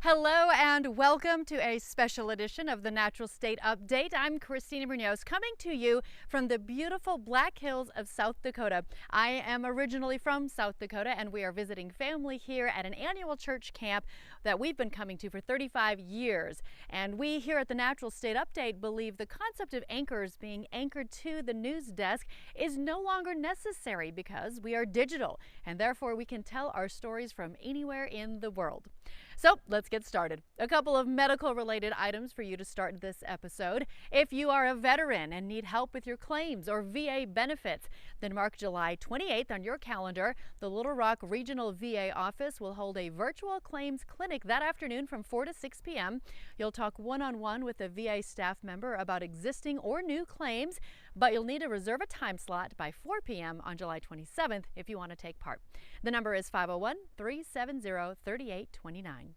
Hello and welcome to a special edition of the Natural State Update. I'm Christina Munoz coming to you from the beautiful Black Hills of South Dakota. I am originally from South Dakota and we are visiting family here at an annual church camp that we've been coming to for 35 years. And we here at the Natural State Update believe the concept of anchors being anchored to the news desk is no longer necessary because we are digital and therefore we can tell our stories from anywhere in the world. So let's get started. A couple of medical related items for you to start this episode. If you are a veteran and need help with your claims or VA benefits, then mark July 28th on your calendar. The Little Rock Regional VA office will hold a virtual claims clinic that afternoon from 4 to 6 p.m. You'll talk one-on-one with a VA staff member about existing or new claims, but you'll need to reserve a time slot by 4 p.m. on July 27th if you want to take part. The number is 501-370-3829.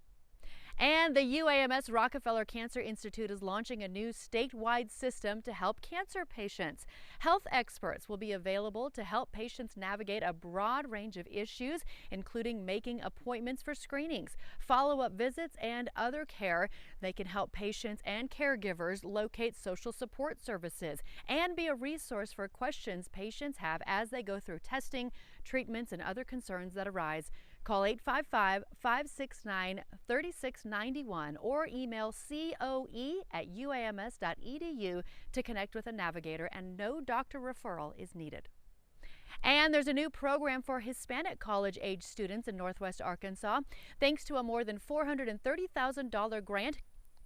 And the UAMS Rockefeller Cancer Institute is launching a new statewide system to help cancer patients. Health experts will be available to help patients navigate a broad range of issues, including making appointments for screenings, follow-up visits, and other care. They can help patients and caregivers locate social support services and be a resource for questions patients have as they go through testing, treatments, and other concerns that arise. Call 855-569-3691 or email coe@uams.edu to connect with a navigator, and no doctor referral is needed. And there's a new program for Hispanic college-age students in Northwest Arkansas. Thanks to a more than $430,000 grant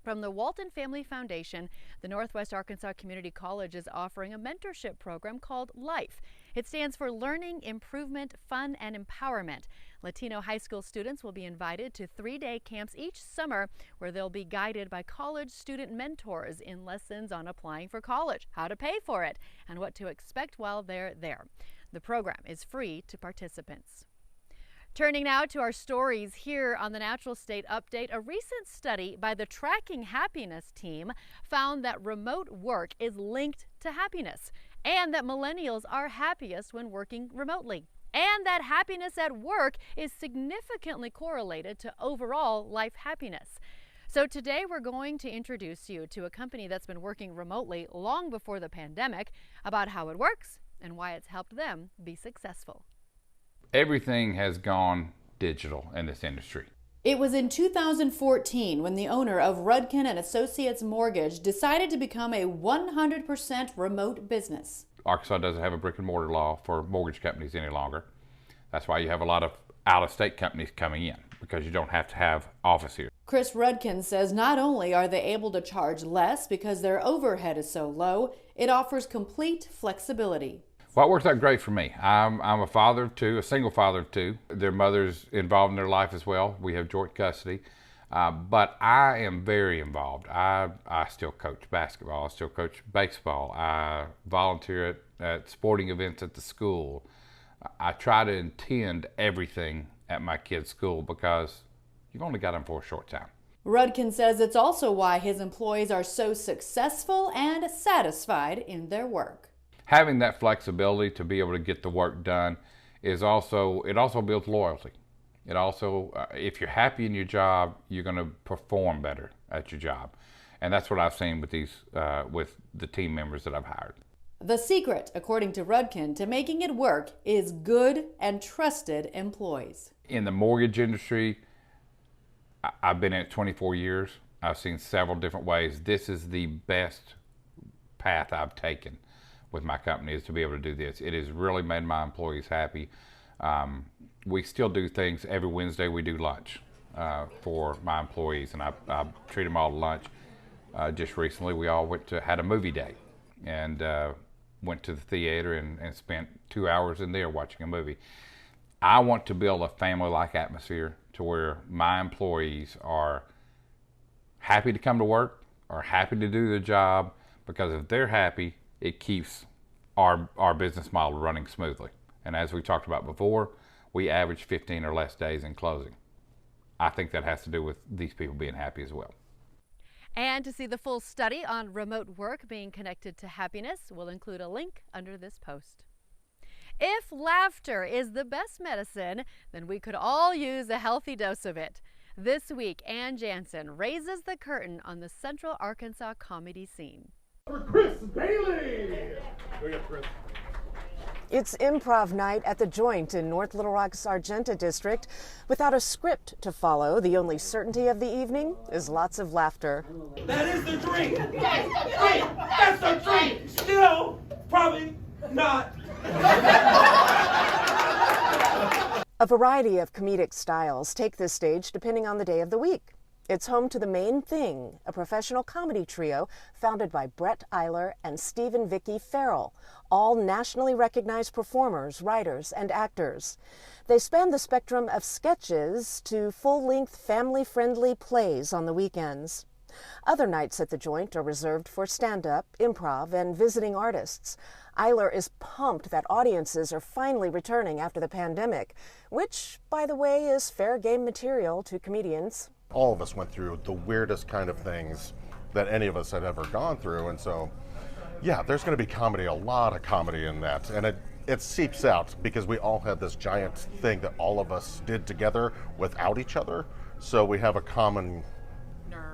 from the Walton Family Foundation, the Northwest Arkansas Community College is offering a mentorship program called LIFE. It stands for Learning, Improvement, Fun, and Empowerment. Latino high school students will be invited to 3-day camps each summer where they'll be guided by college student mentors in lessons on applying for college, how to pay for it, and what to expect while they're there. The program is free to participants. Turning now to our stories here on the Natural State Update, a recent study by the Tracking Happiness team found that remote work is linked to happiness, and that millennials are happiest when working remotely, and that happiness at work is significantly correlated to overall life happiness. So today we're going to introduce you to a company that's been working remotely long before the pandemic, about how it works and why it's helped them be successful. Everything has gone digital in this industry. It was in 2014 when the owner of Rudkin Associates Mortgage decided to become a 100% remote business. Arkansas doesn't have a brick and mortar law for mortgage companies any longer. That's why you have a lot of out-of-state companies coming in, because you don't have to have office here. Chris Rudkin says not only are they able to charge less because their overhead is so low, it offers complete flexibility. Well, it works out great for me. I'm a father of two, a single father of two. Their mother's involved in their life as well. We have joint custody. But I am very involved. I still coach basketball. I still coach baseball. I volunteer at sporting events at the school. I try to attend everything at my kids' school because you've only got them for a short time. Rudkin says it's also why his employees are so successful and satisfied in their work. Having that flexibility to be able to get the work done it also builds loyalty. It also, if you're happy in your job, you're going to perform better at your job. And that's what I've seen with with the team members that I've hired. The secret, according to Rudkin, to making it work is good and trusted employees. In the mortgage industry, I've been in it 24 years. I've seen several different ways. This is the best path I've taken with my company, is to be able to do this. It has really made my employees happy. We still do things. Every Wednesday we do lunch for my employees, and I treat them all to lunch. Just recently we all had a movie day and went to the theater and spent 2 hours in there watching a movie. I want to build a family-like atmosphere to where my employees are happy to come to work, are happy to do their job, because if they're happy, it keeps our business model running smoothly. And as we talked about before, we average 15 or less days in closing. I think that has to do with these people being happy as well. And to see the full study on remote work being connected to happiness, we'll include a link under this post. If laughter is the best medicine, then we could all use a healthy dose of it. This week, Ann Jansen raises the curtain on the Central Arkansas comedy scene. For Chris Bailey! Go get Chris. It's improv night at the Joint in North Little Rock's Argenta district. Without a script to follow, the only certainty of the evening is lots of laughter. That is the drink! Hey, that's the drink! Still, probably not. A variety of comedic styles take this stage depending on the day of the week. It's home to The Main Thing, a professional comedy trio founded by Brett Eiler and Steve and Vicki Farrell, all nationally recognized performers, writers, and actors. They span the spectrum of sketches to full-length, family-friendly plays on the weekends. Other nights at the Joint are reserved for stand-up, improv, and visiting artists. Eiler is pumped that audiences are finally returning after the pandemic, which, by the way, is fair game material to comedians. All of us went through the weirdest kind of things that any of us had ever gone through, and so, yeah, there's going to be comedy, a lot of comedy in that, and it seeps out because we all had this giant thing that all of us did together without each other, so we have a common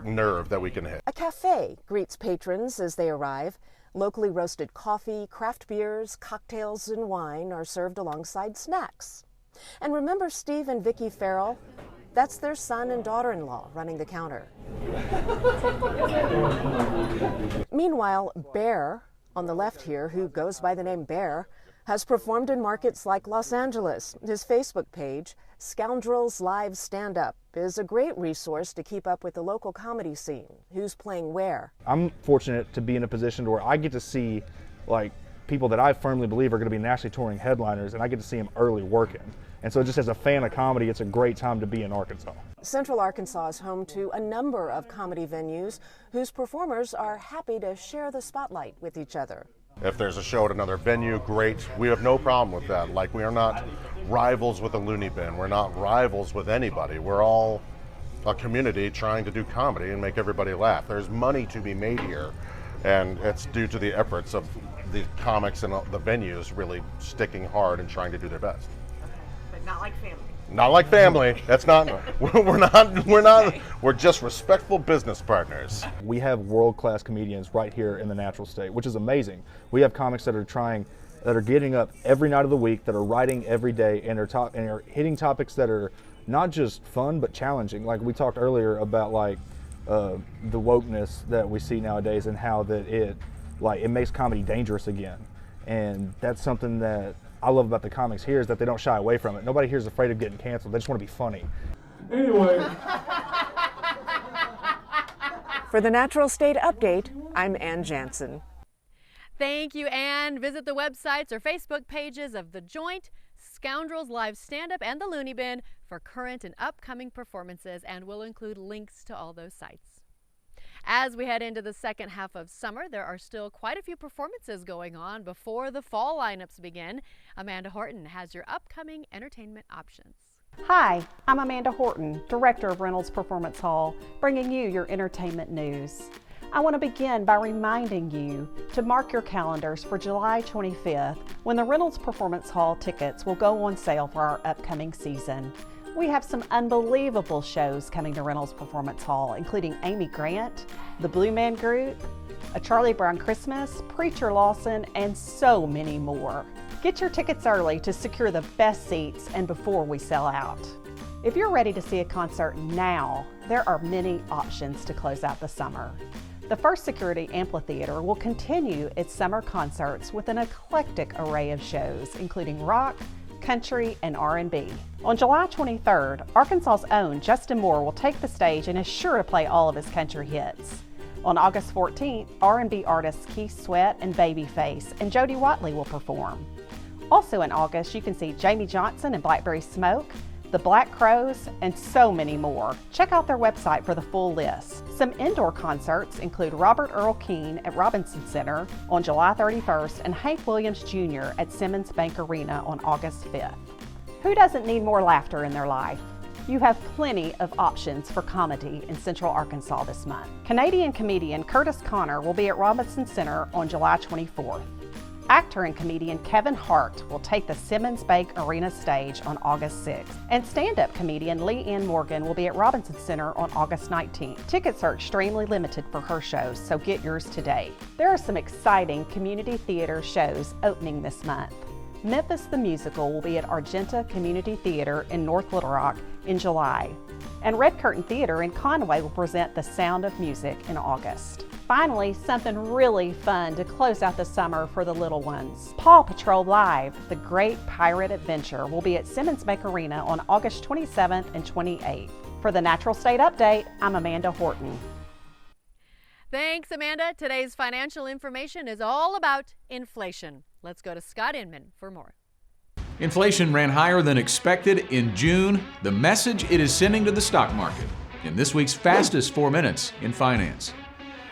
nerve that we can hit. A cafe greets patrons as they arrive. Locally roasted coffee, craft beers, cocktails, and wine are served alongside snacks. And remember Steve and Vicki Farrell? That's their son and daughter-in-law running the counter. Meanwhile, Bear, on the left here, who goes by the name Bear, has performed in markets like Los Angeles. His Facebook page, Scoundrels Live Stand-Up, is a great resource to keep up with the local comedy scene, who's playing where. I'm fortunate to be in a position where I get to see people that I firmly believe are going to be nationally touring headliners, and I get to see them early working. And so just as a fan of comedy, it's a great time to be in Arkansas. Central Arkansas is home to a number of comedy venues whose performers are happy to share the spotlight with each other. If there's a show at another venue, great. We have no problem with that. We are not rivals with a loony bin. We're not rivals with anybody. We're all a community trying to do comedy and make everybody laugh. There's money to be made here, and it's due to the efforts of the comics and the venues really sticking hard and trying to do their best. But not like family. Not like family. That's not. We're just respectful business partners. We have world-class comedians right here in the natural state, which is amazing. We have comics that are getting up every night of the week, that are writing every day, and are hitting topics that are not just fun but challenging. Like we talked earlier about the wokeness that we see nowadays and how that it makes comedy dangerous again. And that's something that I love about the comics here, is that they don't shy away from it. Nobody here is afraid of getting canceled. They just want to be funny. Anyway. For the Natural State Update, I'm Ann Jansen. Thank you, Ann. Visit the websites or Facebook pages of The Joint, Scoundrels Live Stand-Up, and The Loony Bin for current and upcoming performances, and we'll include links to all those sites. As we head into the second half of summer, there are still quite a few performances going on before the fall lineups begin. Amanda Horton has your upcoming entertainment options. Hi, I'm Amanda Horton, Director of Reynolds Performance Hall, bringing you your entertainment news. I want to begin by reminding you to mark your calendars for July 25th, when the Reynolds Performance Hall tickets will go on sale for our upcoming season. We have some unbelievable shows coming to Reynolds Performance Hall, including Amy Grant, the Blue Man Group, A Charlie Brown Christmas, Preacher Lawson, and so many more. Get your tickets early to secure the best seats and before we sell out. If you're ready to see a concert now, there are many options to close out the summer. The First Security Amphitheater will continue its summer concerts with an eclectic array of shows, including rock, country, and R&B. On July 23rd, Arkansas's own Justin Moore will take the stage and is sure to play all of his country hits. On August 14th, R&B artists Keith Sweat and Babyface and Jody Watley will perform. Also in August, you can see Jamie Johnson and Blackberry Smoke, the Black Crows, and so many more. Check out their website for the full list. Some indoor concerts include Robert Earl Keen at Robinson Center on July 31st and Hank Williams Jr. at Simmons Bank Arena on August 5th. Who doesn't need more laughter in their life? You have plenty of options for comedy in Central Arkansas this month. Canadian comedian Curtis Connor will be at Robinson Center on July 24th. Actor and comedian Kevin Hart will take the Simmons Bank Arena stage on August 6th. And stand-up comedian Lee Ann Morgan will be at Robinson Center on August 19th. Tickets are extremely limited for her shows, so get yours today. There are some exciting community theater shows opening this month. Memphis the Musical will be at Argenta Community Theater in North Little Rock in July. And Red Curtain Theater in Conway will present The Sound of Music in August. Finally, something really fun to close out the summer for the little ones. Paw Patrol Live, the Great Pirate Adventure, will be at Simmons Bank Arena on August 27th and 28th. For the Natural State Update, I'm Amanda Horton. Thanks, Amanda. Today's financial information is all about inflation. Let's go to Scott Inman for more. Inflation ran higher than expected in June, the message it is sending to the stock market in this week's fastest 4 minutes in finance.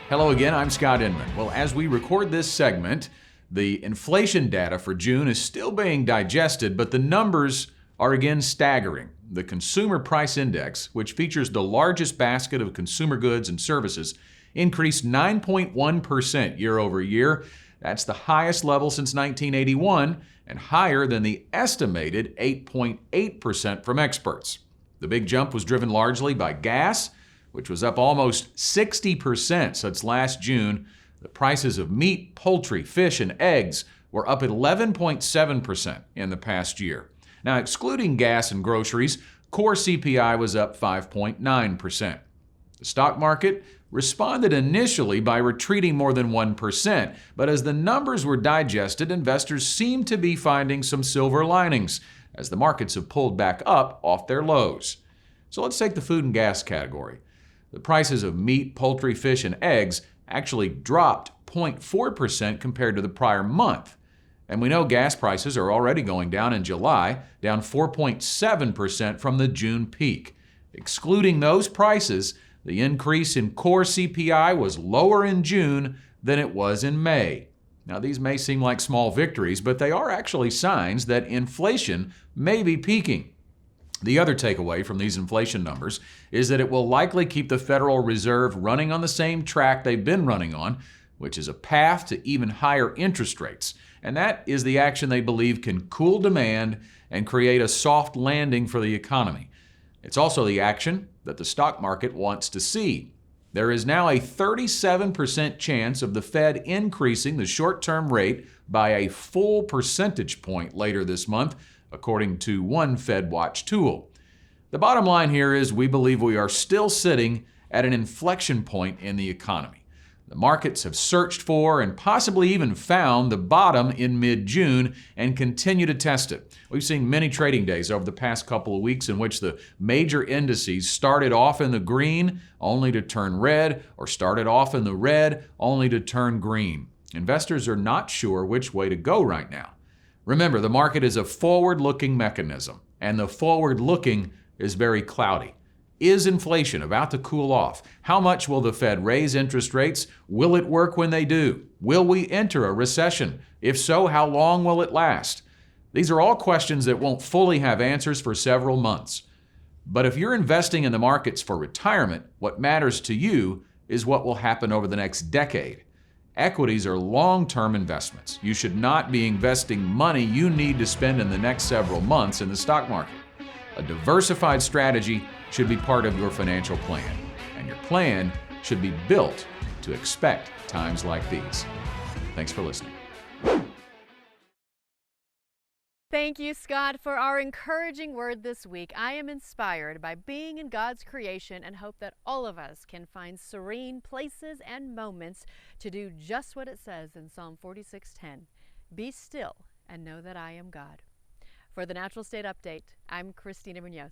Hello again, I'm Scott Inman. Well, as we record this segment, the inflation data for June is still being digested, but the numbers are again staggering. The Consumer Price Index, which features the largest basket of consumer goods and services, increased 9.1% year over year. That's the highest level since 1981 and higher than the estimated 8.8% from experts. The big jump was driven largely by gas, which was up almost 60% since last June. The prices of meat, poultry, fish, and eggs were up 11.7% in the past year. Now, excluding gas and groceries, core CPI was up 5.9%. The stock market responded initially by retreating more than 1%, but as the numbers were digested, investors seemed to be finding some silver linings as the markets have pulled back up off their lows. So let's take the food and gas category. The prices of meat, poultry, fish, and eggs actually dropped 0.4% compared to the prior month. And we know gas prices are already going down in July, down 4.7% from the June peak. Excluding those prices, the increase in core CPI was lower in June than it was in May. Now, these may seem like small victories, but they are actually signs that inflation may be peaking. The other takeaway from these inflation numbers is that it will likely keep the Federal Reserve running on the same track they've been running on, which is a path to even higher interest rates. And that is the action they believe can cool demand and create a soft landing for the economy. It's also the action that the stock market wants to see. There is now a 37% chance of the Fed increasing the short-term rate by a full percentage point later this month, according to one FedWatch tool. The bottom line here is we believe we are still sitting at an inflection point in the economy. The markets have searched for and possibly even found the bottom in mid-June and continue to test it. We've seen many trading days over the past couple of weeks in which the major indices started off in the green only to turn red, or started off in the red only to turn green. Investors are not sure which way to go right now. Remember, the market is a forward-looking mechanism, and the forward-looking is very cloudy. Is inflation about to cool off? How much will the Fed raise interest rates? Will it work when they do? Will we enter a recession? If so, how long will it last? These are all questions that won't fully have answers for several months. But if you're investing in the markets for retirement, what matters to you is what will happen over the next decade. Equities are long-term investments. You should not be investing money you need to spend in the next several months in the stock market. A diversified strategy should be part of your financial plan, and your plan should be built to expect times like these. Thanks for listening. Thank you, Scott, for our encouraging word this week. I am inspired by being in God's creation and hope that all of us can find serene places and moments to do just what it says in Psalm 46:10. Be still and know that I am God. For the Natural State Update, I'm Christina Munoz.